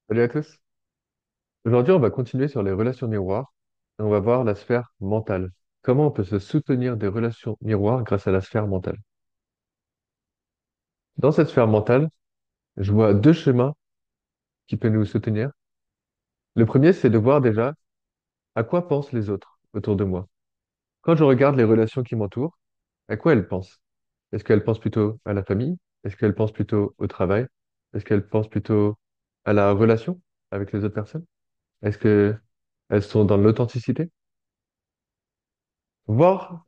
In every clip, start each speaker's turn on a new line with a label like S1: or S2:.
S1: Salut à tous. Aujourd'hui, on va continuer sur les relations miroirs et on va voir la sphère mentale. Comment on peut se soutenir des relations miroirs grâce à la sphère mentale. Dans cette sphère mentale, je vois deux schémas qui peuvent nous soutenir. Le premier, c'est de voir déjà à quoi pensent les autres autour de moi. Quand je regarde les relations qui m'entourent, à quoi elles pensent? Est-ce qu'elles pensent plutôt à la famille? Est-ce qu'elles pensent plutôt au travail? Est-ce qu'elles pensent plutôt à la relation avec les autres personnes? Est-ce que elles sont dans l'authenticité? Voir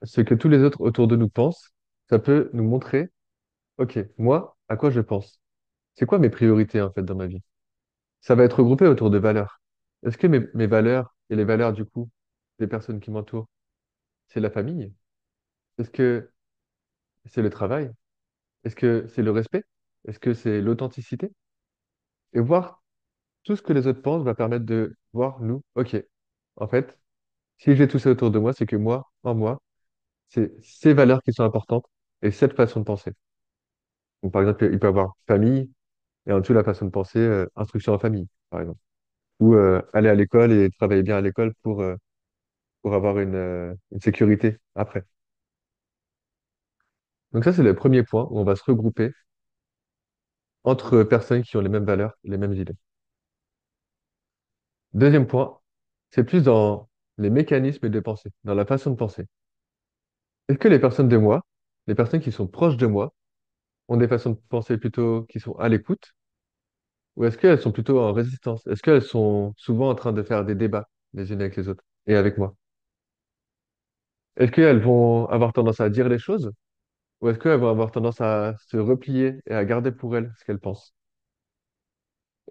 S1: ce que tous les autres autour de nous pensent, ça peut nous montrer, OK, moi, à quoi je pense? C'est quoi mes priorités en fait dans ma vie? Ça va être regroupé autour de valeurs. Est-ce que mes valeurs et les valeurs du coup des personnes qui m'entourent, c'est la famille? Est-ce que c'est le travail? Est-ce que c'est le respect? Est-ce que c'est l'authenticité? Et voir tout ce que les autres pensent va permettre de voir nous, OK, en fait, si j'ai tout ça autour de moi, c'est que moi, en moi, c'est ces valeurs qui sont importantes et cette façon de penser. Donc, par exemple, il peut y avoir famille, et en dessous, la façon de penser, instruction en famille, par exemple. Ou aller à l'école et travailler bien à l'école pour avoir une sécurité après. Donc ça, c'est le premier point où on va se regrouper entre personnes qui ont les mêmes valeurs, les mêmes idées. Deuxième point, c'est plus dans les mécanismes de pensée, dans la façon de penser. Est-ce que les personnes de moi, les personnes qui sont proches de moi, ont des façons de penser plutôt qui sont à l'écoute, ou est-ce qu'elles sont plutôt en résistance? Est-ce qu'elles sont souvent en train de faire des débats les unes avec les autres et avec moi? Est-ce qu'elles vont avoir tendance à dire les choses ou est-ce qu'elles vont avoir tendance à se replier et à garder pour elles ce qu'elles pensent?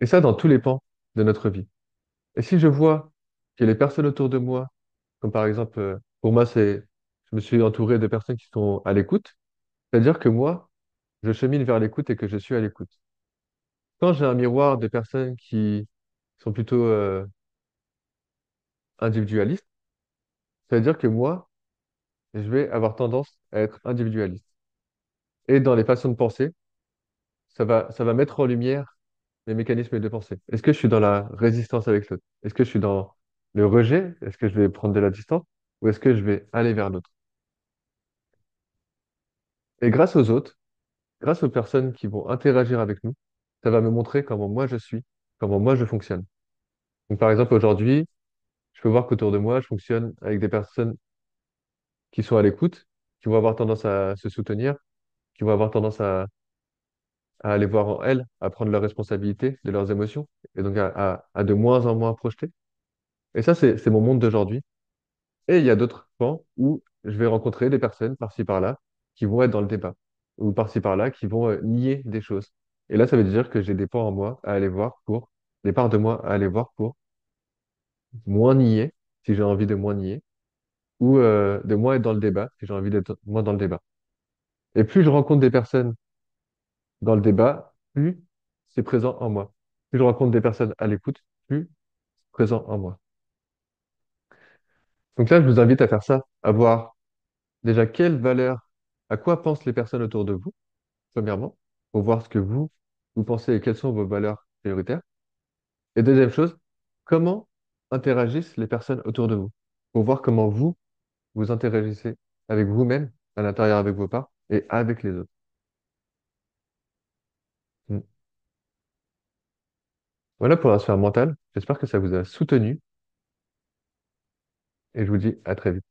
S1: Et ça, dans tous les pans de notre vie. Et si je vois que les personnes autour de moi, comme par exemple, pour moi, je me suis entouré de personnes qui sont à l'écoute, c'est-à-dire que moi, je chemine vers l'écoute et que je suis à l'écoute. Quand j'ai un miroir de personnes qui sont plutôt individualistes, c'est-à-dire que moi, je vais avoir tendance à être individualiste. Et dans les façons de penser, ça va mettre en lumière mes mécanismes de pensée. Est-ce que je suis dans la résistance avec l'autre? Est-ce que je suis dans le rejet? Est-ce que je vais prendre de la distance? Ou est-ce que je vais aller vers l'autre? Et grâce aux autres, grâce aux personnes qui vont interagir avec nous, ça va me montrer comment moi je suis, comment moi je fonctionne. Donc, par exemple, aujourd'hui, je peux voir qu'autour de moi, je fonctionne avec des personnes qui sont à l'écoute, qui vont avoir tendance à se soutenir, qui vont avoir tendance à aller voir en elles, à prendre la responsabilité de leurs émotions, et donc à de moins en moins projeter. Et ça, c'est mon monde d'aujourd'hui. Et il y a d'autres pans où je vais rencontrer des personnes par-ci par-là qui vont être dans le débat, ou par-ci par-là qui vont nier des choses. Et là, ça veut dire que j'ai des pans en moi à aller voir des parts de moi à aller voir pour moins nier, si j'ai envie de moins nier, ou de moins être dans le débat, si j'ai envie d'être moins dans le débat. Et plus je rencontre des personnes dans le débat, plus c'est présent en moi. Plus je rencontre des personnes à l'écoute, plus c'est présent en moi. Donc là, je vous invite à faire ça, à voir déjà quelles valeurs, à quoi pensent les personnes autour de vous premièrement, pour voir ce que vous pensez et quelles sont vos valeurs prioritaires. Et deuxième chose, comment interagissent les personnes autour de vous, pour voir comment vous interagissez avec vous-même, à l'intérieur avec vos parts et avec les autres. Mm. Voilà pour la sphère mentale. J'espère que ça vous a soutenu et je vous dis à très vite.